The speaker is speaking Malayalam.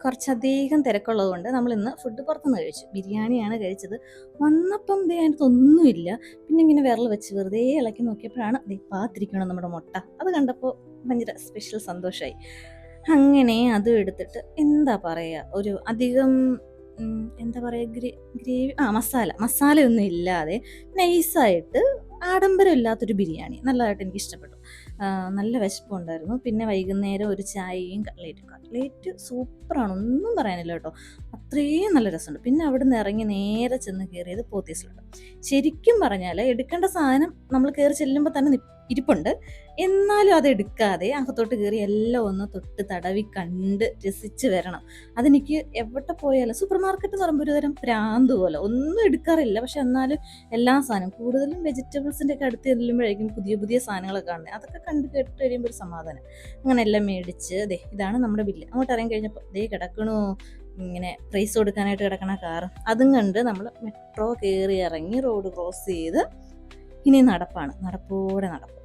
കുറച്ചധികം തിരക്കുള്ളത് കൊണ്ട് നമ്മളിന്ന് ഫുഡ് പുറത്തുനിന്ന് കഴിച്ചു. ബിരിയാണിയാണ് കഴിച്ചത്. വന്നപ്പം ദേ അതിനകത്തൊന്നുമില്ല. പിന്നെ ഇങ്ങനെ വിരൽ വെച്ച് വെറുതെ ഇളക്കി നോക്കിയപ്പോഴാണ് ദേ പാത്തിരിക്കണം നമ്മുടെ മുട്ട. അത് കണ്ടപ്പോൾ ഭയങ്കര സ്പെഷ്യൽ സന്തോഷമായി. അങ്ങനെ അതും എടുത്തിട്ട് എന്താ പറയുക, ഒരു അധികം എന്താ പറയുക, ഗ്രേവി മസാലയൊന്നും ഇല്ലാതെ നൈസായിട്ട് ആഡംബരമില്ലാത്തൊരു ബിരിയാണി നല്ലതായിട്ട് എനിക്ക് ഇഷ്ടപ്പെട്ടു. നല്ല വിശപ്പുണ്ടായിരുന്നു. പിന്നെ വൈകുന്നേരം ഒരു ചായയും കട്ട്ലേറ്റ് സൂപ്പറാണ്, ഒന്നും പറയാനില്ല കേട്ടോ. അത്രയും നല്ല രസമുണ്ട്. പിന്നെ അവിടെ നിന്ന് ഇറങ്ങി നേരെ ചെന്ന് കയറിയത് പോത്തീസിലുണ്ട്. ശരിക്കും പറഞ്ഞാൽ എടുക്കേണ്ട സാധനം നമ്മൾ കയറി ചെല്ലുമ്പോൾ തന്നെ ഇരിപ്പുണ്ട്. എന്നാലും അത് എടുക്കാതെ അകത്തോട്ട് കയറി എല്ലാം ഒന്ന് തൊട്ട് തടവി കണ്ട് രസിച്ച് വരണം. അതെനിക്ക് എവിടെ പോയാലും, സൂപ്പർ മാർക്കറ്റ് എന്ന് പറയുമ്പോൾ ഒരു തരം പ്രാന്ത് പോലെ, ഒന്നും എടുക്കാറില്ല. പക്ഷെ എന്നാലും എല്ലാ സാധനവും, കൂടുതലും വെജിറ്റബിൾസിൻ്റെ ഒക്കെ അടുത്ത് ചെല്ലുമ്പോഴായിരിക്കും പുതിയ പുതിയ സാധനങ്ങളൊക്കെ കാണുന്നത്. അതൊക്കെ കണ്ട് കേട്ട് കഴിയുമ്പോൾ ഒരു സമാധാനം. അങ്ങനെ എല്ലാം മേടിച്ച് ഇതാണ് നമ്മുടെ ബില്ല്. അങ്ങോട്ട് ഇറങ്ങി കഴിഞ്ഞപ്പോൾ കിടക്കണു ഇങ്ങനെ പ്രൈസ് കൊടുക്കാനായിട്ട് കിടക്കണ കാറ്. അതും കണ്ട് നമ്മൾ മെട്രോ കയറി ഇറങ്ങി റോഡ് ക്രോസ് ചെയ്ത് ഇനി നടപ്പാണ്, നടപ്പോടെ നടപ്പ്.